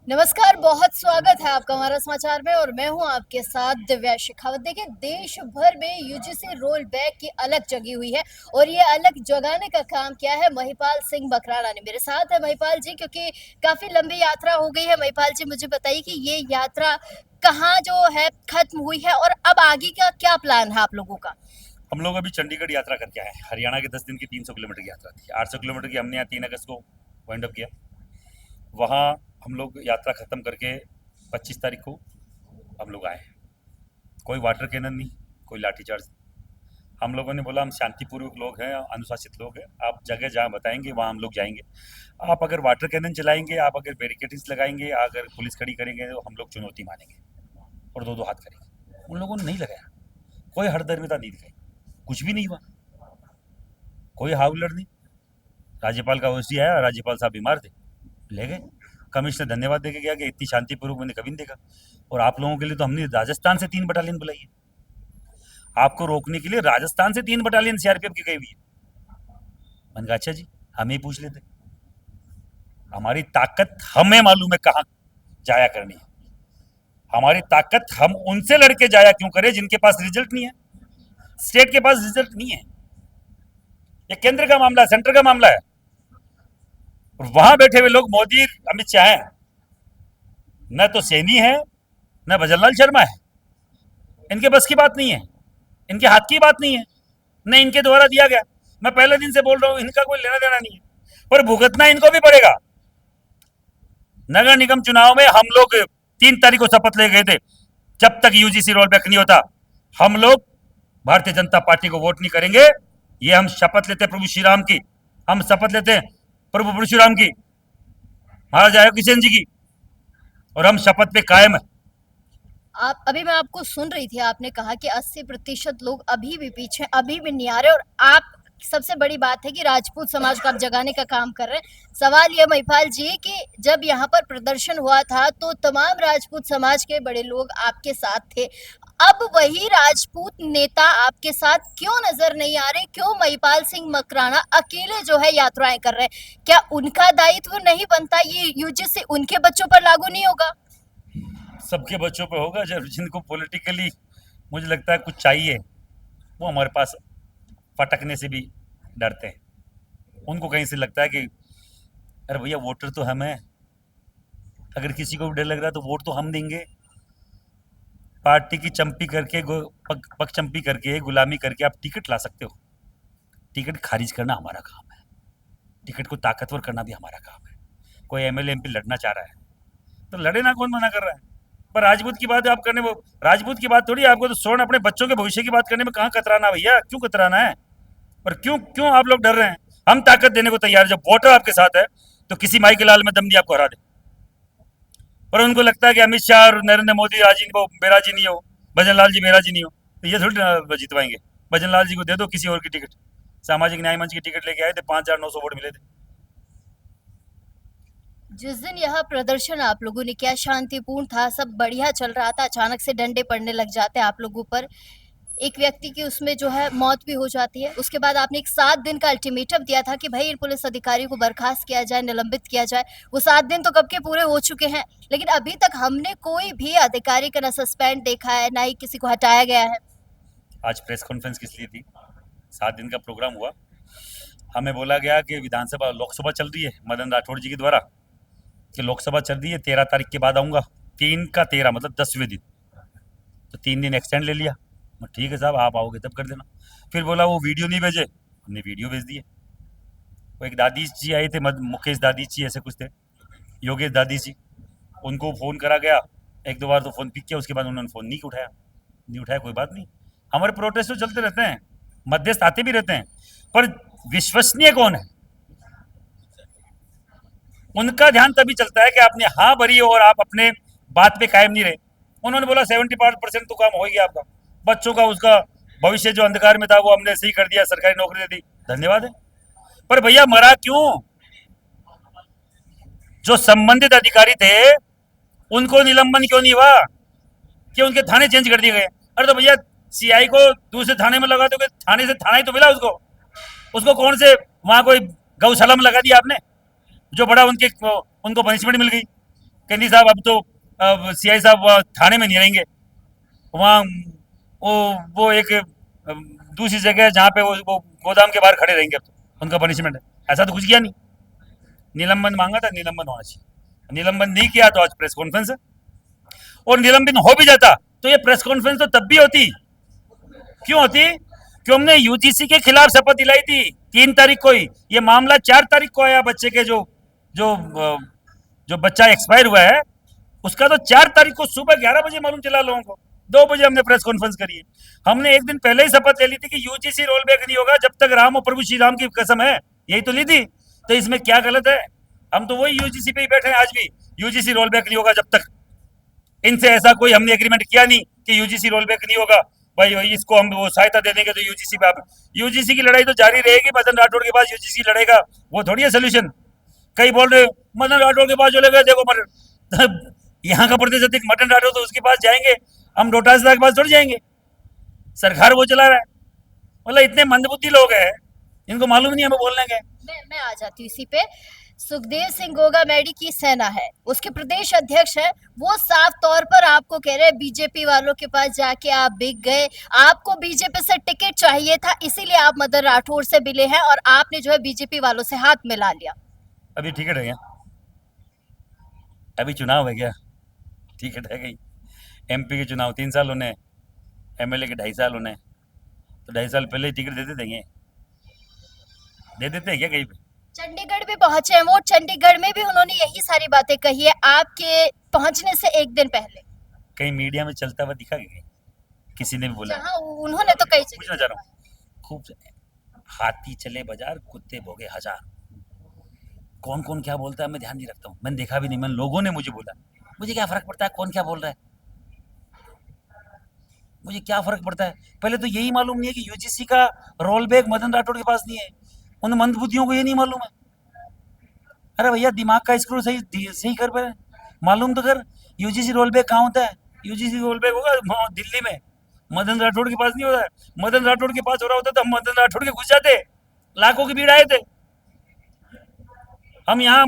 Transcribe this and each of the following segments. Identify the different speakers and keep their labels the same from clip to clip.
Speaker 1: नमस्कार, बहुत स्वागत है आपका हमारा समाचार में और मैं हूं आपके साथ दिव्या शेखावत। देखिए, देश भर में यूजीसी रोल बैक की अलग जगी हुई है और ये अलग जगाने का काम किया है महिपाल सिंह मकराना ने। मेरे साथ है महिपाल जी, क्योंकि काफी लंबी यात्रा हो गई है। महिपाल जी, मुझे बताइए कि ये यात्रा कहाँ जो है खत्म हुई है और अब आगे का क्या प्लान है आप लोगों का?
Speaker 2: हम लोग अभी चंडीगढ़ यात्रा करके आए। हरियाणा के 10 दिन की 300 किलोमीटर की यात्रा थी। 800 किलोमीटर की हमने यहाँ 3 अगस्त को वाइंड अप किया। वहाँ हम लोग यात्रा ख़त्म करके 25 तारीख को हम लोग आए। कोई वाटर कैनन नहीं, कोई लाठीचार्ज नहीं। हम लोगों ने बोला हम शांतिपूर्वक लोग हैं, अनुशासित लोग हैं, आप जगह जहाँ बताएंगे वहाँ हम लोग जाएंगे। आप अगर वाटर कैनन चलाएंगे, आप अगर बैरिकेडिंग्स लगाएंगे, अगर पुलिस खड़ी करेंगे तो हम लोग चुनौती मानेंगे और दो दो हाथ करेंगे। उन लोगों ने नहीं लगाया, कोई हरदर्मिता नहीं दिखाई, कुछ भी नहीं हुआ, कोई हाउलर नहीं। राज्यपाल का ओसी आया, राज्यपाल साहब बीमार थे, ले गए। कमिश्नर धन्यवाद देके गया कि इतनी शांतिपूर्वक मैंने कभी नहीं देखा। और आप लोगों के लिए तो हमने राजस्थान से 3 बटालियन बुलाई है, आपको रोकने के लिए राजस्थान से 3 बटालियन सीआरपीएफ की गई हुई है। मैंने कहा अच्छा जी, हमें ही पूछ लेते। हमारी ताकत हमें मालूम है कहाँ जाया करनी है। हमारी ताकत हम उनसे लड़के जाया क्यों करें जिनके पास रिजल्ट नहीं है। स्टेट के पास रिजल्ट नहीं है, ये केंद्र का मामला है, सेंटर का मामला है। और वहां बैठे हुए लोग मोदी अमित शाह हैं, न तो सैनी है न भजनलाल शर्मा है। इनके बस की बात नहीं है, इनके हाथ की बात नहीं है, न इनके द्वारा दिया गया। मैं पहले दिन से बोल रहा हूं, इनका कोई लेना देना नहीं है, पर भुगतना इनको भी पड़ेगा। नगर निगम चुनाव में हम लोग 3 तारीख को शपथ ले गए थे, जब तक यूजीसी रोल बैक नहीं होता हम लोग भारतीय जनता पार्टी को वोट नहीं करेंगे। ये हम शपथ लेते प्रभु श्री राम की, हम शपथ लेते प्रभु परशुराम की, महाराजा किशन जी की, और हम शपथ पे कायम है।
Speaker 1: आप अभी मैं आपको सुन रही थी, आपने कहा कि 80% लोग अभी भी पीछे, अभी भी नहीं आ रहे और आप सबसे बड़ी बात है कि राजपूत समाज को आप जगाने का काम कर रहे हैं। सवाल ये महिपाल जी कि जब यहाँ पर प्रदर्शन हुआ था तो तमाम राजपूत समाज के बड़े लोग आपके साथ थे। अब वही राजपूत नेता आपके साथ क्यों नजर नहीं आ रहे? क्यों महिपाल सिंह मकराना अकेले जो है यात्राएं कर रहे हैं? क्या उनका दायित्व नहीं बनता? ये यूजीसी उनके बच्चों पर लागू नहीं होगा?
Speaker 2: सबके बच्चों पे होगा, जब जिनको पॉलिटिकली मुझे लगता है कुछ चाहिए, वो हमारे पास फटकने से भी डरते हैं। उनको कहीं से लगता है कि अरे भैया वोटर तो हम हैं, अगर किसी को भी डर लग रहा है तो वोट तो हम देंगे। पार्टी की चंपी करके पग चंपी करके गुलामी करके आप टिकट ला सकते हो, टिकट खारिज करना हमारा काम है, टिकट को ताकतवर करना भी हमारा काम है। कोई एमएलए एमपी लड़ना चाह रहा है तो लड़े ना, कौन मना कर रहा है। पर राजपूत की बात आप करने, वो राजपूत की बात थोड़ी है। आपको तो स्वर्ण अपने बच्चों के भविष्य की बात करने में कहाँ कतराना भैया, क्यों कतराना है? पर क्यों क्यों आप लोग डर रहे हैं? हम ताकत देने को तैयार है, जब वोटर आपके साथ है तो किसी माई के लाल में दम दिया आपको हरा दे। पर उनको लगता है कि अमित शाह और नरेंद्र मोदी राजी को बेराजी नहीं हो, भजन लाल जी बेराजी नहीं हो, तो ये थोड़ी जितवाएंगे। भजन लाल जी को दे दो किसी और की टिकट। सामाजिक न्याय मंच की टिकट लेके आए थे, 5,900 वोट मिले थे।
Speaker 1: जिस दिन यह प्रदर्शन आप लोगों ने किया शांतिपूर्ण था, सब बढ़िया चल रहा था, अचानक से डंडे पड़ने लग जाते हैं आप लोगों पर। एक व्यक्ति की उसमें जो है मौत भी हो जाती है। उसके बाद आपने एक 7 दिन का अल्टीमेटम दिया था कि भाई इन पुलिस अधिकारी को बर्खास्त किया जाए, निलंबित किया जाए। वो 7 दिन तो कब के पूरे हो चुके हैं, लेकिन अभी तक हमने कोई भी अधिकारी का ना सस्पेंड देखा है, ना ही किसी को हटाया गया है।
Speaker 2: आज प्रेस कॉन्फ्रेंस किस लिए थी? 7 दिन का प्रोग्राम हुआ। हमें बोला गया कि विधानसभा लोकसभा चल रही है मदन राठौड़ जी के द्वारा, कि लोकसभा चल रही है, 13 तारीख के बाद आऊँगा। 3 का 13 मतलब 10वें दिन, तो 3 दिन एक्सटेंड ले लिया। ठीक है साहब, आप आओगे तब कर देना। फिर बोला वो वीडियो नहीं भेजे, हमने वीडियो भेज दिए। वो एक दादी जी आए थे, मुकेश दादी जी ऐसे कुछ थे, योगेश दादी जी, उनको फ़ोन करा गया। 1-2 बार तो फ़ोन पिक किया, उसके बाद उन्होंने फ़ोन नहीं उठाया। नहीं उठाया कोई बात नहीं, हमारे प्रोटेस्ट तो चलते रहते हैं, मध्यस्थ आते भी रहते हैं, पर विश्वसनीय कौन है उनका ध्यान तभी चलता है कि आपने हाँ भरी और आप अपने बात पे कायम नहीं रहे। उन्होंने बोला 75% तो काम हो गया आपका, बच्चों का उसका भविष्य जो अंधकार में था वो हमने सही कर दिया, सरकारी नौकरी दे दी, धन्यवाद है। पर भैया मरा क्यों? जो संबंधित अधिकारी थे उनको निलंबन क्यों नहीं हुआ, कि उनके थाने चेंज कर दिए गए? अरे तो भैया सीआई को दूसरे थाने में लगा दोगे, थाने से थाना ही तो मिला उसको। उसको कौन से वहां कोई गौशाला में लगा दिया आपने, जो बड़ा उनके उनको पनिशमेंट मिल गई? कहती साहब अब तो सीआई साहब थाने में नहीं रहेंगे, वहाँ वो वो एक दूसरी जगह है जहाँ पे वो गोदाम के बाहर खड़े रहेंगे, अब तो उनका पनिशमेंट है। ऐसा तो कुछ किया नहीं, निलंबन मांगा था, निलंबन होना चाहिए, निलंबन नहीं किया तो आज प्रेस कॉन्फ्रेंस है। और निलंबन हो भी जाता तो ये प्रेस कॉन्फ्रेंस तो तब भी होती। क्यों होती? क्यों हमने यूजीसी के खिलाफ शपथ दिलाई थी 3 तारीख को ही। ये मामला 4 तारीख को आया, बच्चे के जो जो बच्चा एक्सपायर हुआ है उसका तो 4 तारीख को सुबह 11 बजे मालूम चला लोगों को। 2 बजे हमने प्रेस कॉन्फ्रेंस करी है। हमने एक दिन पहले ही शपथ ले ली थी कि यूजीसी रोल बैक नहीं होगा जब तक राम और प्रभु श्री राम की कसम है, यही तो ली थी। तो इसमें क्या गलत है? हम तो वही यूजीसी पे ही बैठे हैं आज भी, यूजीसी रोल बैक नहीं होगा जब तक। इनसे ऐसा कोई हमने एग्रीमेंट किया नहीं कि यूजीसी रोल बैक नहीं होगा, भाई इसको हम वो सहायता दे देंगे तो यूजीसी पे। आप यूजीसी की लड़ाई तो जारी रहेगी, मदन राठौड़ के पास यूजीसी लड़ेगा, वो थोड़ी है सोल्यूशन। कई बोल रहे मदन राठौड़ के पास चले गए, देखो यहाँ का प्रदेश अध्यक्ष मदन राठौड़ तो उसके पास जाएंगे, हम डोटासरा के पास थोड़ी जाएंगे, सरकार वो चला रहा है। मतलब इतने मंदबुद्धि लोग हैं, इनको मालूम नहीं हमें बोलने के।
Speaker 1: मैं आ जाती हूँ इसी पे। सुखदेव सिंह गोगा मैडी की सेना है, उसके प्रदेश अध्यक्ष है, वो साफ तौर पर आपको कह रहे हैं बीजेपी वालों के पास जाके आप बिक गए, आपको बीजेपी से टिकट चाहिए था, इसीलिए आप मदन राठौड़ से मिले हैं और आपने जो है बीजेपी वालों से हाथ मिला लिया।
Speaker 2: अभी टिकट है क्या? अभी चुनाव है क्या? टिकट है गई। एमपी के चुनाव 3 साल होने, एमएलए के 2.5 साल होने, तो 2.5 साल पहले ही टिकट दे देते हैं, दे देते हैं क्या कहीं पे?
Speaker 1: चंडीगढ़ भी पहुंचे हैं वो, चंडीगढ़ में भी उन्होंने यही सारी बातें कही है आपके पहुंचने से एक दिन पहले।
Speaker 2: कहीं मीडिया में चलता हुआ दिखा कि किसी ने भी बोला?
Speaker 1: जहां उन्होंने तो कही
Speaker 2: पूछना चाह रहा हूँ, खूब हाथी चले बाजार कुत्ते भोगे हजार। कौन कौन क्या बोलता है मैं ध्यान नहीं रखता हूँ, मैंने देखा भी नहीं, मैंने लोगों ने मुझे बोला, मुझे क्या फर्क पड़ता है कौन क्या बोल रहा है, मुझे क्या फर्क पड़ता है। पहले तो यही मालूम नहीं है कि यूजीसी का रोल बैक मदन राठौड़ के पास नहीं है, उन मंदबुद्धियों को ये नहीं मालूम है। अरे भैया दिमाग का स्क्रू सही सही कर पे, मालूम तो कर। यूजीसी रोल बैक कहाँ होता है? यूजीसी रोल बैक होगा दिल्ली में, मदन राठौड़ के पास नहीं होता है। मदन राठौड़ के पास हो रहा होता तो हम मदन राठौड़ के घुस जाते, लाखों की भीड़ आए थे। हम यहाँ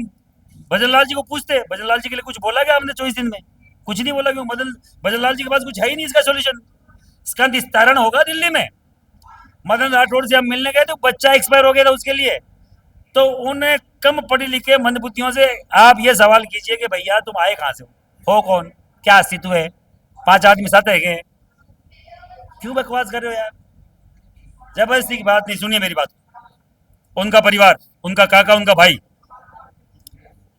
Speaker 2: भजनलाल जी को पूछते, भजनलाल जी के लिए कुछ बोला क्या हमने 24 दिन में? कुछ नहीं बोला। क्यों? भजनलाल जी के पास कुछ है ही नहीं इसका सोल्यूशन। इसका निस्तारण होगा दिल्ली में। मदन राठौड़ से हम मिलने गए तो बच्चा एक्सपायर हो गया था उसके लिए, तो उन्हें कम पढ़े लिखे मंदबुद्धियों से आप ये सवाल कीजिए कि भैया तुम आए कहाँ से हो कौन, क्या अस्तित्व है, 5 आदमी साथ है, क्यों बकवास कर रहे हो यार? जबरदस्ती की बात नहीं, सुनिए मेरी बात। उनका परिवार, उनका काका, उनका भाई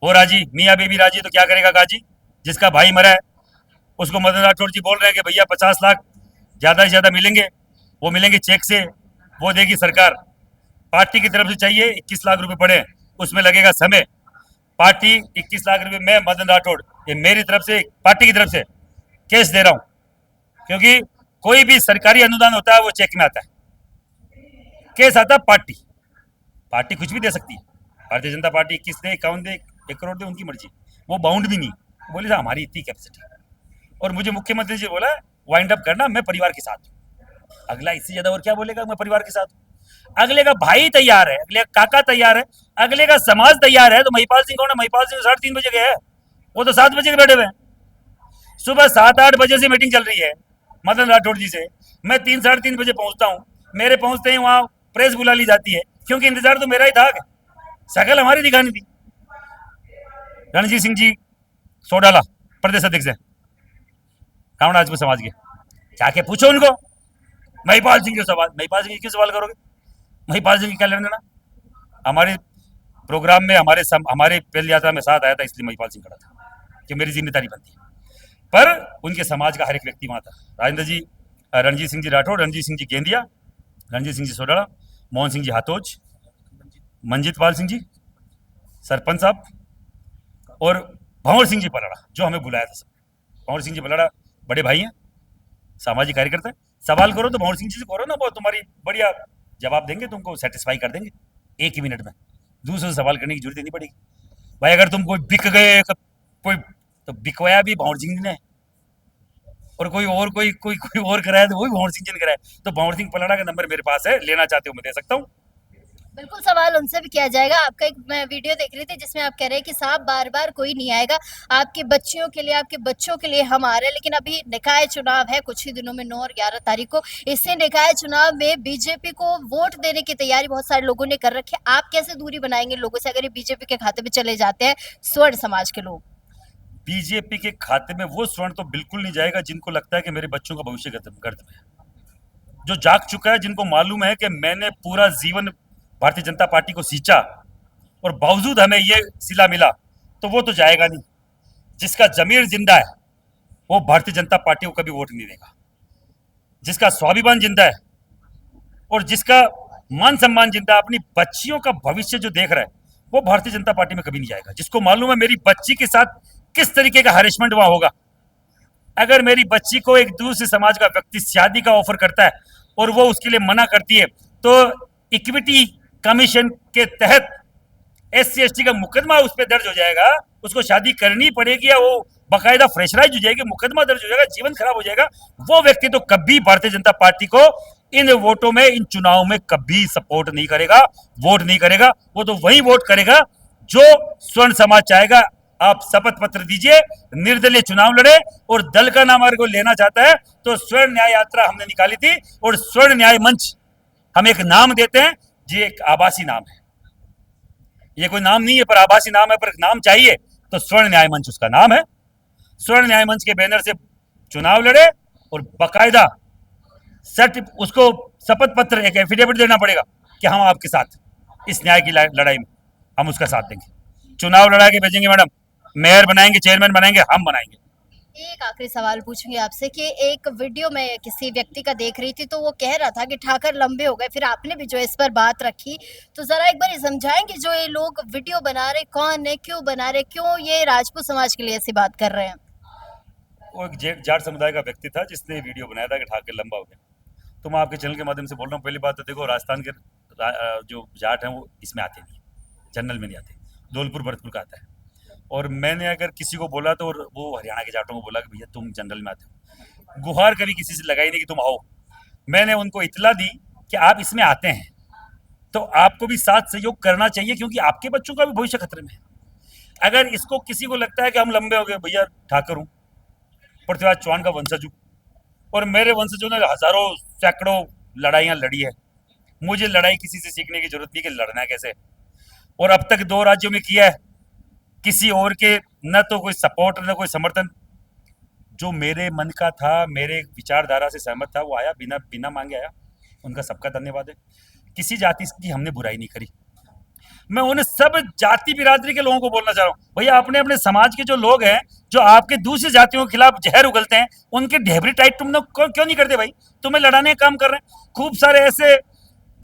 Speaker 2: वो राजी, मियाँ बेबी राजी, तो क्या करेगा काजी? जिसका भाई मरा है उसको मदन राठौड़ जी बोल रहे हैं कि भैया 50 लाख ज़्यादा से ज़्यादा मिलेंगे, वो मिलेंगे चेक से, वो देगी सरकार। पार्टी की तरफ से चाहिए 21 लाख रुपए पड़े, उसमें लगेगा समय। पार्टी 21 लाख रुपए मैं मदन राठौड़, ये मेरी तरफ से पार्टी की तरफ से कैश दे रहा हूँ, क्योंकि कोई भी सरकारी अनुदान होता है वो चेक में आता है, केस आता है पार्टी। पार्टी कुछ भी दे सकती है, भारतीय जनता पार्टी 21 दे, 51 दे, 1 करोड़ दे, उनकी मर्जी, वो बाउंड भी नहीं। बोले था हमारी इतनी कैपेसिटी। और मुझे मुख्यमंत्री जी बोला वाइंड अप करना, मैं परिवार के साथ हूँ। अगला इससे ज्यादा और क्या बोलेगा, मैं परिवार के साथ हूँ। अगले का भाई तैयार है, अगले का काका तैयार है, अगले का समाज तैयार है, तो महिपाल सिंह कौन है? महिपाल सिंह 3:30 बजे गए हैं, वो तो 7 बजे के बैठे हुए हैं। सुबह 7-8 बजे से मीटिंग चल रही है मदन राठौड़ जी से, मैं 3-3:30 बजे पहुंचता हूँ। मेरे पहुंचते ही वहां प्रेस बुला ली जाती है, क्योंकि इंतजार तो मेरा ही था, शकल हमारी दिखानी थी। रणजीत सिंह जी सोडाला प्रदेश अध्यक्ष है रावण राजपूत समाज के, जाके पूछो उनको। महिपाल सिंह के सवाल, महिपाल सिंह क्यों सवाल करोगे? महिपाल सिंह की क्या लेना देना? हमारे प्रोग्राम में हमारे पहली यात्रा में साथ आया था, इसलिए महिपाल सिंह खड़ा था कि मेरी जिम्मेदारी बनती है। पर उनके समाज का हर एक व्यक्ति वहां था। राजेंद्र जी, रणजीत सिंह जी राठौड़, रणजीत सिंह जी गेंदिया, रणजीत सिंह जी सोडाला, मोहन सिंह जी हाथोज, मंजीत पाल सिंह जी सरपंच साहब, और भंवर सिंह जी पलाड़ा जो हमें बुलाया था। भंवर सिंह जी पलाड़ा बड़े भाई हैं, सामाजिक कार्यकर्ता है। सवाल करो तो भंवर सिंह जी से करो ना, वो तुम्हारी बढ़िया जवाब देंगे, तुमको सेटिस्फाई कर देंगे 1 ही मिनट में। दूसरे से सवाल करने की जरूरत नहीं पड़ेगी। भाई अगर तुम कोई बिक गए कोई, तो बिकवाया भी भंवर सिंह जी ने, और कोई और कराया तो वही भंवर सिंह जी ने कराया। तो भंवर सिंह पलाड़ा का नंबर मेरे पास है, लेना चाहते हो मैं दे सकता हूँ।
Speaker 1: बिल्कुल सवाल उनसे भी किया जाएगा। आपका एक मैं वीडियो देख रही थी जिसमें आप कह रहे हैं कि साहब बार-बार कोई नहीं आएगा, आपकी बच्चियों के लिए, आपके बच्चों के लिए हम आ रहे हैं। लेकिन अभी निकाय चुनाव है कुछ ही दिनों में 9 और 11 तारीख को। इससे निकाय चुनाव में बीजेपी को वोट देने की तैयारी बहुत सारे लोगों ने कर रखी है। आप कैसे दूरी बनाएंगे लोगों से अगर ये बीजेपी के खाते में चले जाते हैं स्वर्ण समाज के लोग?
Speaker 2: बीजेपी के खाते में वो स्वर्ण तो बिल्कुल नहीं जाएगा जिनको लगता है कि मेरे बच्चों का भविष्य गर्द में है। जो जाग चुका है, जिनको मालूम है कि मैंने पूरा जीवन भारतीय जनता पार्टी को सींचा और बावजूद हमें ये सिला मिला, तो वो तो जाएगा नहीं। जिसका जमीर जिंदा है वो भारतीय जनता पार्टी को कभी वोट नहीं देगा। जिसका स्वाभिमान जिंदा है और जिसका मान सम्मान जिंदा है, अपनी बच्चियों का भविष्य जो देख रहा है, वो भारतीय जनता पार्टी में कभी नहीं जाएगा। जिसको मालूम है मेरी बच्ची के साथ किस तरीके का हरेसमेंट वहां होगा, अगर मेरी बच्ची को एक दूसरे समाज का व्यक्ति शादी का ऑफर करता है और वो उसके लिए मना करती है, तो इक्विटी कमीशन के तहत SC ST का मुकदमा उस पर दर्ज हो जाएगा। उसको शादी करनी पड़ेगी या वो बाकायदा फ्रेशराइज हो जाएगी, मुकदमा दर्ज हो जाएगा, जीवन खराब हो जाएगा। वो व्यक्ति तो कभी भारतीय जनता पार्टी को इन वोटों में, इन चुनाव में कभी सपोर्ट नहीं करेगा, वोट नहीं करेगा। वो तो वही वोट करेगा जो स्वर्ण समाज चाहेगा। आप शपथ पत्र दीजिए, निर्दलीय चुनाव लड़े, और दल का नाम अगर कोई लेना चाहता है तो स्वर्ण न्याय यात्रा हमने निकाली थी, और स्वर्ण न्याय मंच हम एक नाम देते हैं जी, एक आभासी नाम है। ये कोई नाम नहीं है पर आभासी नाम है, पर नाम चाहिए तो स्वर्ण न्याय मंच उसका नाम है। स्वर्ण न्याय मंच के बैनर से चुनाव लड़े और बाकायदा उसको शपथ पत्र, एक एफिडेविट देना पड़ेगा कि हम आपके साथ इस न्याय की लड़ाई में हम उसका साथ देंगे। चुनाव लड़ा के भेजेंगे मैडम, मेयर बनाएंगे, चेयरमैन बनाएंगे, हम बनाएंगे।
Speaker 1: एक आखिरी सवाल पूछूंगी आपसे कि एक वीडियो में किसी व्यक्ति का देख रही थी तो वो कह रहा था कि ठाकर लंबे हो गए, फिर आपने भी जो इस पर बात रखी, तो जरा एक बार ये समझाएंगे जो ये लोग वीडियो बना रहे कौन है, क्यों बना रहे, क्यों ये राजपूत समाज के लिए ऐसी बात कर रहे हैं?
Speaker 2: वो एक जाट समुदाय का व्यक्ति था जिसने वीडियो बनाया था कि ठाकर लंबा हो गया। तो मैं आपके चैनल के माध्यम से बोल रहा हूँ, पहली बात तो देखो, राजस्थान के जो जाट हैं वो इसमें आते नहीं, जनरल में नहीं आते, धौलपुर भरतपुर का आता है। और मैंने अगर किसी को बोला तो वो हरियाणा के जाटों को बोला कि भैया तुम जनरल में आते हो, गुहार कभी किसी से लगाई नहीं कि तुम आओ। मैंने उनको इतला दी कि आप इसमें आते हैं तो आपको भी साथ सहयोग करना चाहिए, क्योंकि आपके बच्चों का भी भविष्य खतरे में है। अगर इसको किसी को लगता है कि हम लंबे हो गए, भैया ठाकर हूँ, पृथ्वीराज चौहान का वंशज हूँ, और मेरे वंशजों ने हजारों सैकड़ों लड़ाइयाँ लड़ी है। मुझे लड़ाई किसी से सीखने की जरूरत नहीं कि लड़ना कैसे, और अब तक 2 राज्यों में किया है। किसी और के न तो कोई सपोर्ट न कोई समर्थन। जो मेरे मन का था, मेरे विचारधारा से सहमत था, वो आया, बिना बिना मांगे आया। उनका सबका धन्यवाद है। किसी जाति की हमने बुराई नहीं करी। मैं उन सब जाति बिरादरी के लोगों को बोलना चाह रहा हूँ, भैया अपने अपने समाज के जो लोग हैं, जो आपके दूसरी जातियों के खिलाफ जहर उगलते हैं, उनके ढेबरी टाइट तुम लोग क्यों नहीं करते भाई? तुम्हें लड़ाने का काम कर रहे हैं। खूब सारे ऐसे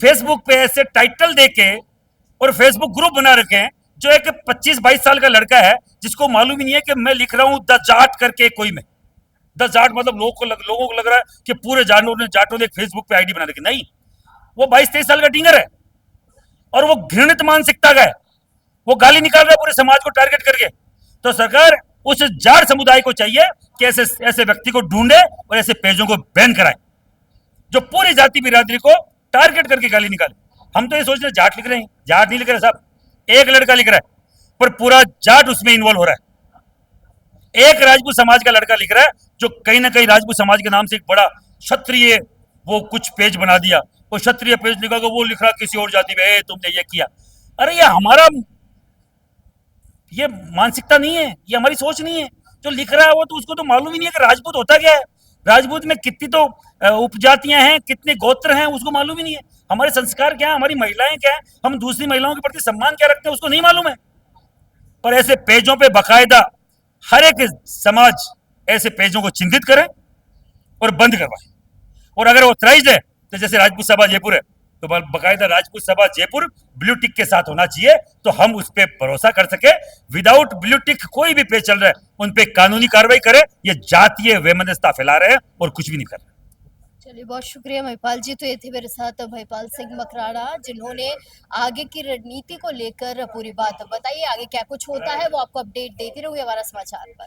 Speaker 2: फेसबुक पे ऐसे टाइटल देके और फेसबुक ग्रुप बना रखे हैं, जो एक 25-22 साल का लड़का है जिसको मालूम ही नहीं है कि मैं लिख रहा हूँ द जाट करके कोई में। द जाट मतलब लोगों को लग रहा है कि पूरे जाटों ने एक फेसबुक पे आईडी बना रखी। नहीं, वो 22-23 साल का टिंगर है और वो घृणित मानसिकता का है। वो गाली निकाल रहा है पूरे समाज को टारगेट करके। तो सरकार उस जाट समुदाय को चाहिए कि ऐसे व्यक्ति को ढूंढे और ऐसे पेजों को बैन कराए जो पूरी जाति बिरादरी को टारगेट करके गाली निकाले। हम तो ये सोच रहे जाट लिख रहे हैं, जाट नहीं लिख रहे साहब, एक लड़का लिख रहा है पर पूरा जाट उसमें इन्वॉल्व हो रहा है। एक राजपूत समाज का लड़का लिख रहा है जो कहीं ना कहीं राजपूत समाज के नाम से एक बड़ा क्षत्रिय वो कुछ पेज बना दिया, वो क्षत्रिय पेज लिखा, वो लिख रहा किसी और जाति में तुमने ये किया। अरे ये हमारा ये मानसिकता नहीं है, ये हमारी सोच नहीं है। जो लिख रहा है वो तो उसको तो मालूम ही नहीं है कि राजपूत होता क्या है, राजपूत में कितनी तो उपजातियां हैं, कितने गोत्र हैं, उसको मालूम ही नहीं है। हमारे संस्कार क्या है, हमारी महिलाएं क्या है, हम दूसरी महिलाओं के प्रति सम्मान क्या रखते हैं, उसको नहीं मालूम है। पर ऐसे पेजों पे बाकायदा हर एक समाज ऐसे पेजों को चिन्हित करे और बंद करवाए। और अगर वो ऑथराइज्ड है तो जैसे राजपूत सभा जयपुर है, तो बाकायदा राजपूत सभा जयपुर ब्लू टिक के साथ होना चाहिए, तो हम उस पर भरोसा कर सके। विदाउट ब्लू टिक कोई भी पेज चल रहा है उन पे कानूनी कार्रवाई करे। ये जातीय वैमनस्यता फैला रहे हैं और कुछ भी नहीं कर रहे।
Speaker 1: चलिए बहुत शुक्रिया महिपाल जी। तो ये थे मेरे साथ महिपाल सिंह मकराड़ा, जिन्होंने आगे की रणनीति को लेकर पूरी बात बताई। आगे क्या कुछ होता है वो आपको अपडेट देती रहूंगी हमारा समाचार पर।